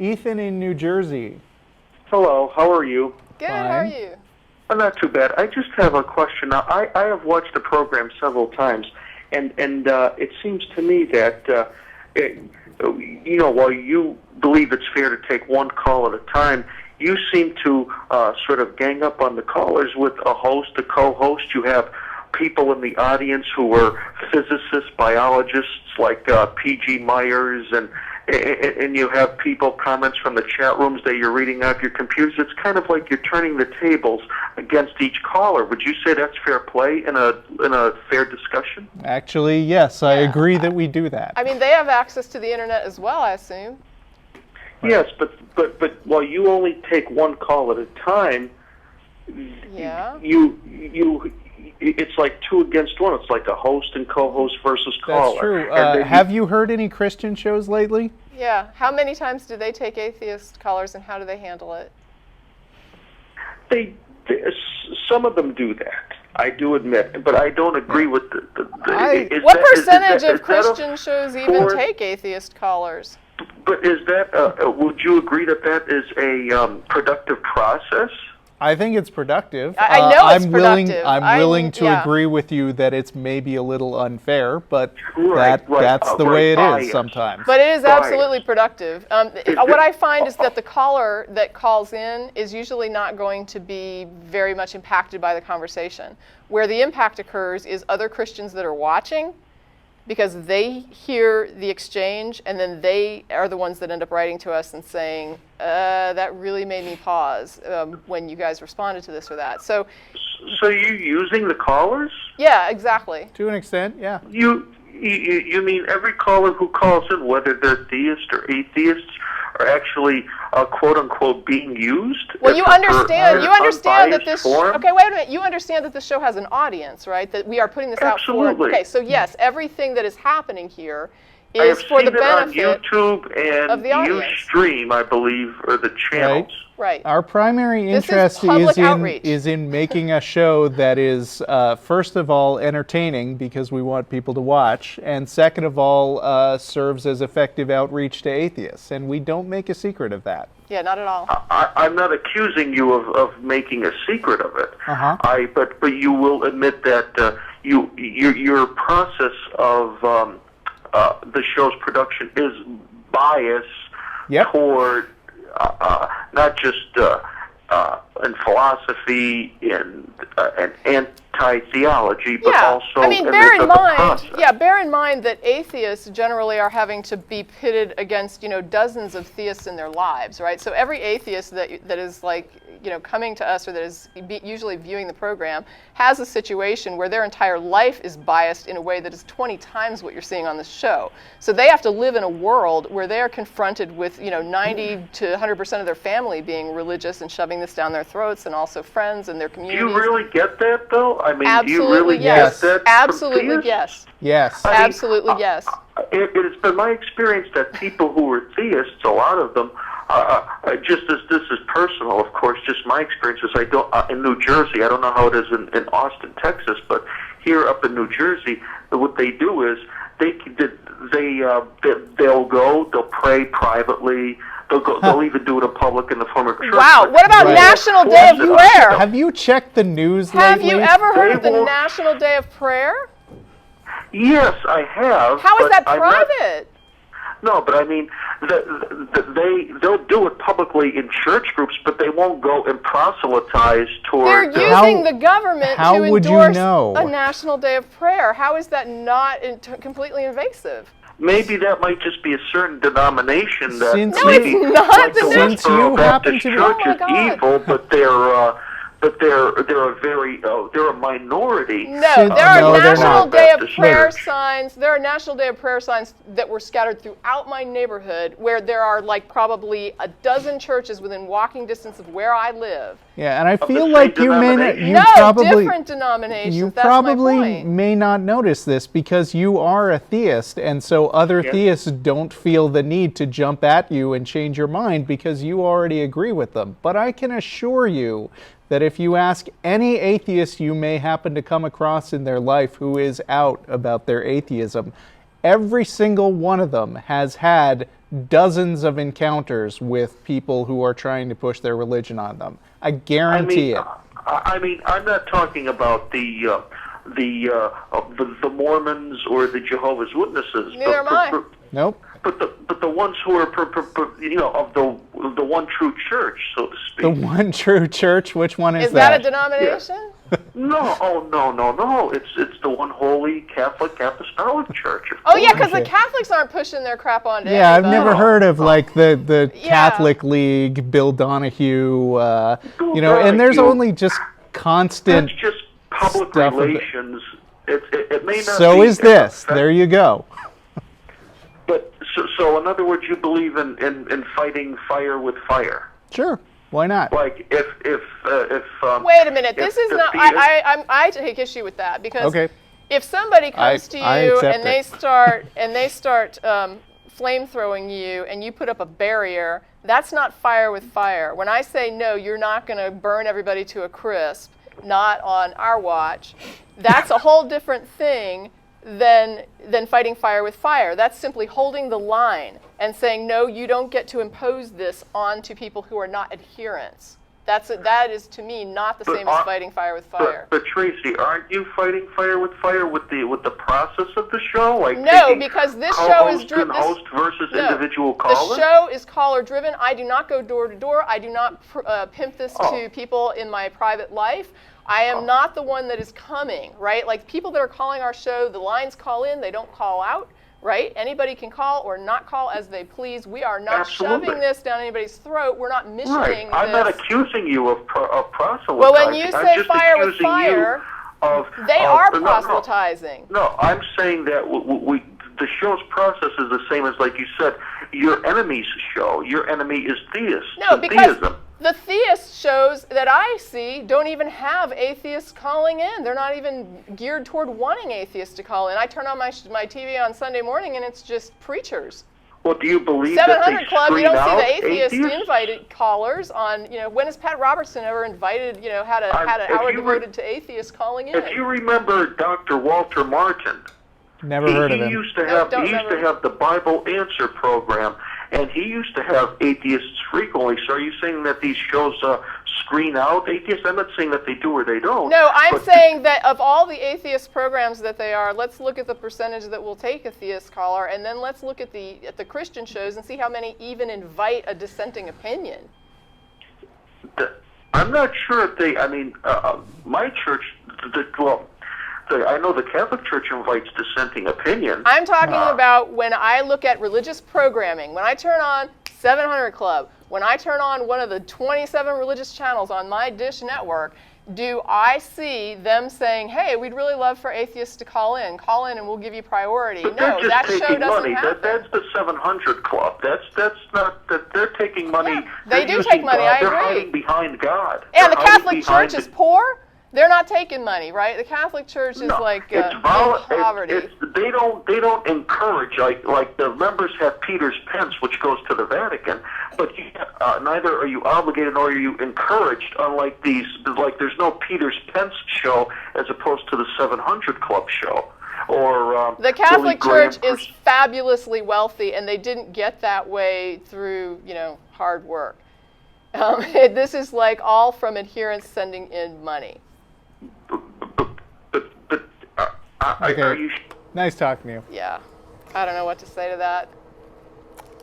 Ethan in New Jersey. Hello, how are you? Good, how are you? Not too bad. I just have a question. Now, I have watched the program several times, and it seems to me that, while you believe it's fair to take one call at a time, you seem to sort of gang up on the callers with a host, a co-host. You have people in the audience who are physicists, biologists like P.G. Myers, and you have people, comments from the chat rooms that you're reading off your computers. It's kind of like you're turning the tables against each caller. Would you say that's fair play in a fair discussion? Actually, yes, I agree that we do that. I mean, they have access to the internet as well, I assume. Yes, but while you only take one call at a time, it's like two against one. It's like a host and co-host versus caller. That's true. Have you heard any Christian shows lately? Yeah. How many times do they take atheist callers, and how do they handle it? Some of them do that, I do admit, but I don't agree with what percentage of Christian shows even take atheist callers? But is that, would you agree that that is a productive process? I think it's productive. I know it's productive. I'm willing to agree with you that it's maybe a little unfair, but that's the way it is sometimes. But it is absolutely productive. What I find is that the caller that calls in is usually not going to be very much impacted by the conversation. Where the impact occurs is other Christians that are watching, because they hear the exchange, and then they are the ones that end up writing to us and saying, that really made me pause when you guys responded to this or that. So you're using the callers? Yeah, exactly. To an extent, yeah. You mean every caller who calls in, whether they're theists or atheists, are actually quote-unquote being used? Well, you understand that this okay, wait a minute. You understand that this show has an audience, right? That we are putting this out for. Okay, so yes, everything that is happening here is for the benefit on YouTube and of the audience. Ustream, I believe, are the channels. Right. Our primary interest is in making a show that is, first of all, entertaining, because we want people to watch, and second of all, serves as effective outreach to atheists, and we don't make a secret of that. Yeah, not at all. I'm not accusing you of making a secret of it. But you will admit that your process of the show's production is biased toward not just in philosophy and anti-theology, but also bear in mind that atheists generally are having to be pitted against dozens of theists in their lives, right? So every atheist that is coming to us, or that is usually viewing the program, has a situation where their entire life is biased in a way that is 20 times what you're seeing on the show. So they have to live in a world where they are confronted with 90 to 100% of their family being religious and shoving this down their throats, and also friends and their communities. Do you really get that, though? I mean, absolutely, do you really get that? Absolutely, yes. Yes. Absolutely, yes. It's been my experience that people who are theists, a lot of them, just as this is personal, of course, just my experience is in New Jersey, I don't know how it is in Austin, Texas, but here up in New Jersey, what they do is they'll pray privately. They'll even do it in public in the form of church. Wow, what about National Day of Prayer? Have you checked the news lately? Have you ever heard of the National Day of Prayer? Yes, I have. How is that private? No, but I mean, they'll do it publicly in church groups, but they won't go and proselytize toward. They're using the government to endorse a National Day of Prayer. How is that not completely invasive? Maybe that might just be a certain denomination that it's not. Like the Westboro Baptist Church is evil, but they're a minority. No, there are National Day of Prayer signs. There are National Day of Prayer signs that were scattered throughout my neighborhood, where there are probably a dozen churches within walking distance of where I live. Yeah, and I feel like different denominations. You probably may not notice this because you are a theist, and so other theists don't feel the need to jump at you and change your mind because you already agree with them. But I can assure you that if you ask any atheist you may happen to come across in their life who is out about their atheism, every single one of them has had dozens of encounters with people who are trying to push their religion on them. I guarantee it. I mean, I'm not talking about the Mormons or the Jehovah's Witnesses. Neither am I. Nope. But the ones who are of the one true church, so to speak. The one true church. Which one is that? Is that a denomination? Yeah. No. It's the one holy Catholic Apostolic Church. Oh yeah, because the Catholics aren't pushing their crap onto Yeah, I've anybody. never heard of like the Catholic League, Bill Donahue, and there's only just constant. That's just public stuff relations. It may not. So be is this. There you go. But so in other words, you believe in fighting fire with fire. Sure. Why not? Like if Wait a minute. This is not. theist- I take issue with that because Okay. if somebody comes to I you accept and they start flame throwing you and you put up a barrier, that's not fire with fire. When I say no, you're not going to burn everybody to a crisp, not on our watch. That's a whole different thing than fighting fire with fire. That's simply holding the line and saying, no, you don't get to impose this onto people who are not adherents. That is to me not the same as fighting fire with fire. But Tracy, aren't you fighting fire with fire with the process of the show? Like no, because this show is driven. Host versus individual caller. The show is caller driven. I do not go door to door. I do not pimp this to people in my private life. I am not the one that is coming, right? Like people that are calling our show, the lines call in, they don't call out, right? Anybody can call or not call as they please. We are not shoving this down anybody's throat. We're not missioning this. I'm not accusing you of proselytizing. Well, when you say fire with fire, they are proselytizing. No, I'm saying that the show's process is the same as, like you said, your enemy's show. Your enemy is theist. No, because theism. The theist shows that I see don't even have atheists calling in. They're not even geared toward wanting atheists to call in. I turn on my TV on Sunday morning and it's just preachers. Well, do you believe that they 700 Club, you don't see the atheist atheists? invited callers on, when has Pat Robertson ever invited, had an hour devoted to atheists calling in? If you remember Dr. Walter Martin, Never heard of him. He used to have the Bible Answer program, and he used to have atheists frequently. So are you saying that these shows screen out atheists? I'm not saying that they do or they don't. No, I'm saying that of all the atheist programs that they are, let's look at the percentage that will take a theist caller, and then let's look at the Christian shows and see how many even invite a dissenting opinion. I'm not sure if they. I mean, my church. I know the Catholic Church invites dissenting opinion. I'm talking about when I look at religious programming, when I turn on 700 Club, when I turn on one of the 27 religious channels on my Dish network, do I see them saying, hey, we'd really love for atheists to call in and we'll give you priority? But no, that show doesn't money. happen. That's the 700 Club. That's not that they're taking money. Yeah, they do take money, I agree. They're hiding behind God. And the Catholic Church is poor. They're not taking money, right? The Catholic Church is like in poverty. They don't encourage like the members have Peter's Pence, which goes to the Vatican, but neither are you obligated nor are you encouraged. Unlike these, like there's no Peter's Pence show as opposed to the 700 Club show. Or the Catholic Church is fabulously wealthy, and they didn't get that way through hard work. This is like all from adherents sending in money. Are you? Nice talking to you. Yeah, I don't know what to say to that.